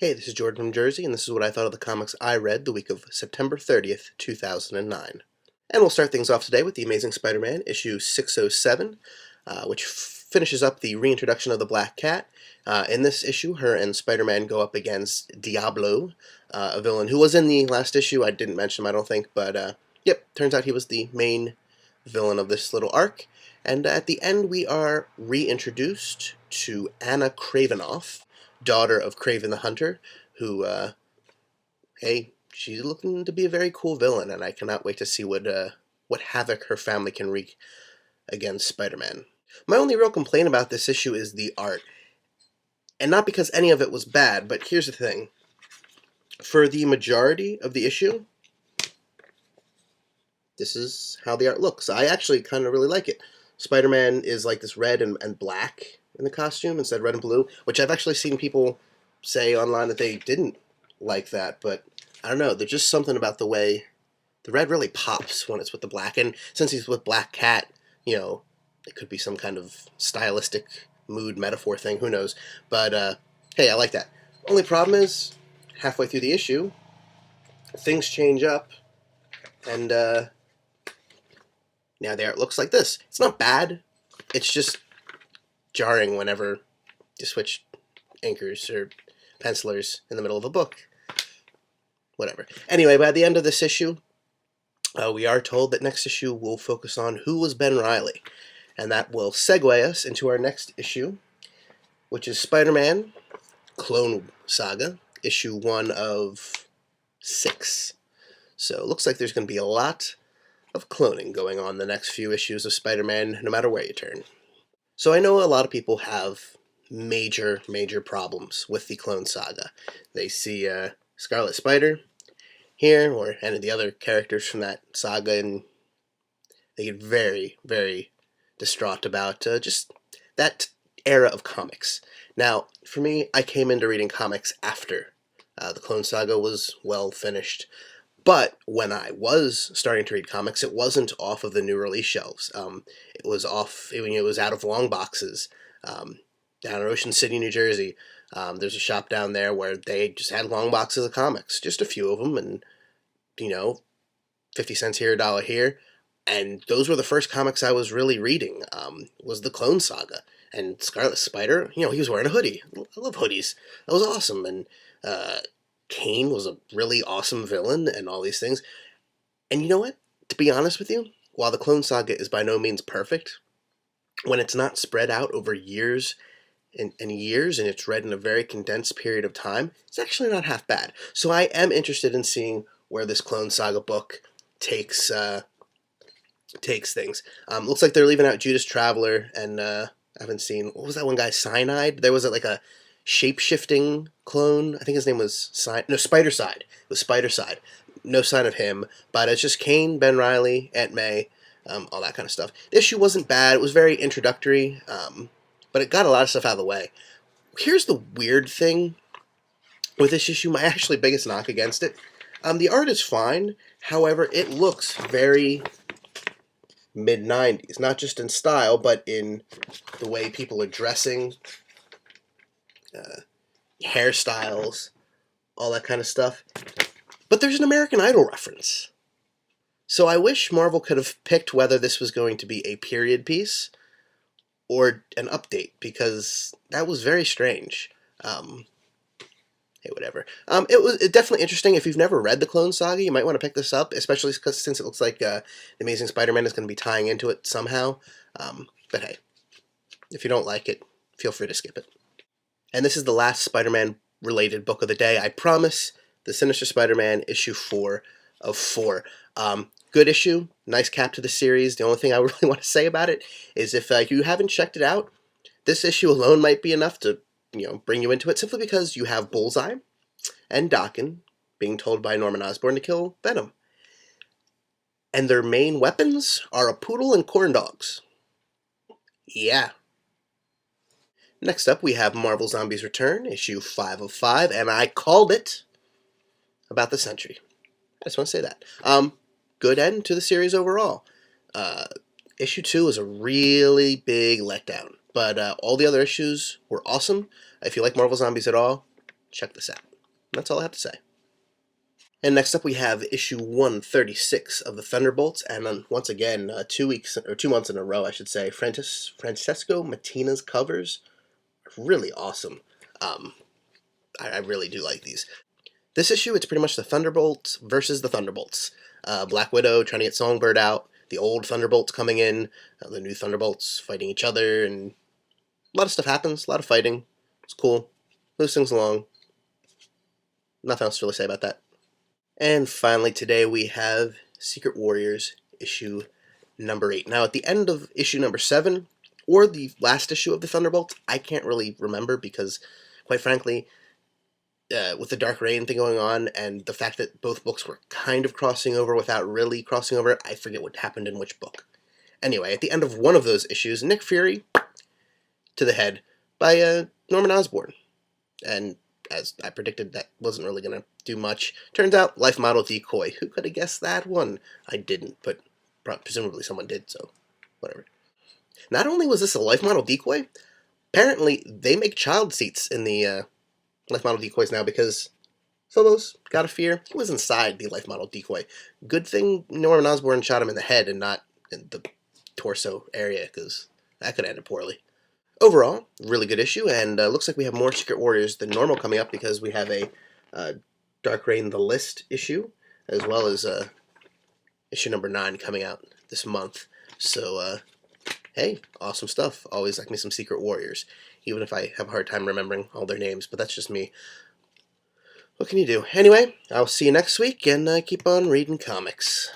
Hey, this is Jordan from Jersey, and this is what I thought of the comics I read the week of September 30th, 2009. And we'll start things off today with The Amazing Spider-Man, issue 607, which finishes up the reintroduction of the Black Cat. In this issue, her and Spider-Man go up against Diablo, a villain who was in the last issue. I didn't mention him, I don't think, but yep, turns out he was the main villain of this little arc. And at the end, we are reintroduced to Anna Kravinoff, daughter of Kraven the Hunter, who, hey, she's looking to be a very cool villain, and I cannot wait to see what havoc her family can wreak against Spider-Man. My only real complaint about this issue is the art, and not because any of it was bad, but here's the thing. For the majority of the issue, this is how the art looks. I actually kind of really like it. Spider-Man is like this red and black in the costume instead of red and blue, which I've actually seen people say online that they didn't like that, but I don't know, there's just something about the way the red really pops when it's with the black, and since he's with Black Cat, you know, it could be some kind of stylistic mood metaphor thing, who knows, but hey, I like that. Only problem is, halfway through the issue, things change up, and now there it looks like this. It's not bad, it's just jarring whenever you switch inkers or pencilers in the middle of a book. Whatever. Anyway, by the end of this issue, we are told that next issue will focus on who was Ben Reilly, and that will segue us into our next issue, which is Spider-Man Clone Saga, issue 1 of 6. So it looks like there's going to be a lot of cloning going on the next few issues of Spider-Man, no matter where you turn. So I know a lot of people have major problems with the Clone Saga. They see Scarlet Spider here, or any of the other characters from that saga, and they get very distraught about just that era of comics. Now, for me, I came into reading comics after the Clone Saga was well finished. But when I was starting to read comics, it wasn't off of the new release shelves. It was it was out of long boxes down in Ocean City, New Jersey. There's a shop down there where they just had long boxes of comics, just a few of them, and, you know, 50 cents here, a dollar here. And those were the first comics I was really reading, was the Clone Saga. And Scarlet Spider, you know, he was wearing a hoodie. I love hoodies. That was awesome. And Kane was a really awesome villain and all these things. And you know what? To be honest with you, while the Clone Saga is by no means perfect, when it's not spread out over years and years, and it's read in a very condensed period of time, it's actually not half bad. So I am interested in seeing where this Clone Saga book takes things. Looks like they're leaving out Judas Traveler, and I haven't seen, what was that one guy, Cyanide? There was like a shape-shifting clone. I think his name was Spider-Side. It was Spider-Side. No sign of him, but it's just Kane, Ben Reilly, Aunt May, all that kind of stuff. The issue wasn't bad. It was very introductory, but it got a lot of stuff out of the way. Here's the weird thing with this issue, my actually biggest knock against it. The art is fine, however, it looks very mid-90s, not just in style, but in the way people are dressing, hairstyles, all that kind of stuff. But there's an American Idol reference. So I wish Marvel could have picked whether this was going to be a period piece or an update, because that was very strange. Hey, whatever. It was definitely interesting. If you've never read the Clone Saga, you might want to pick this up, especially since it looks like The Amazing Spider-Man is going to be tying into it somehow. But hey, if you don't like it, feel free to skip it. And this is the last Spider-Man related book of the day. I promise. The Sinister Spider-Man, issue 4 of 4. Good issue, nice cap to the series. The only thing I really want to say about it is if you haven't checked it out, this issue alone might be enough to, you know, bring you into it, simply because you have Bullseye and Daken being told by Norman Osborn to kill Venom. And their main weapons are a poodle and corn dogs. Yeah. Next up, we have Marvel Zombies Return, issue 5 of 5, and I called it about the century. I just want to say that. Good end to the series overall. Issue 2 is a really big letdown, but all the other issues were awesome. If you like Marvel Zombies at all, check this out. That's all I have to say. And next up we have issue 136 of the Thunderbolts, and once again, 2 months in a row, I should say, Francesco Mattina's covers are really awesome. I really do like these. This issue, it's pretty much the Thunderbolts versus the Thunderbolts. Black Widow trying to get Songbird out, the old Thunderbolts coming in, the new Thunderbolts fighting each other, and a lot of stuff happens, a lot of fighting. It's cool. Moves things along. Nothing else to really say about that. And finally, today we have Secret Warriors issue number 8. Now, at the end of issue number 7, or the last issue of the Thunderbolts, I can't really remember because, quite frankly, with the Dark Reign thing going on, and the fact that both books were kind of crossing over without really crossing over, I forget what happened in which book. Anyway, at the end of one of those issues, Nick Fury to the head by Norman Osborn. And as I predicted, that wasn't really going to do much. Turns out, Life Model Decoy. Who could have guessed that one? I didn't, but presumably someone did, so whatever. Not only was this a Life Model Decoy, apparently they make child seats in the Life Model Decoys now, because Phobos, God of Fear, he was inside the Life Model Decoy. Good thing Norman Osborn shot him in the head and not in the torso area, because that could have ended poorly. Overall, really good issue, and looks like we have more Secret Warriors than normal coming up, because we have a Dark Reign The List issue, as well as issue number 9 coming out this month. So, hey, awesome stuff. Always like me some Secret Warriors, even if I have a hard time remembering all their names, but that's just me. What can you do? Anyway, I'll see you next week, and keep on reading comics.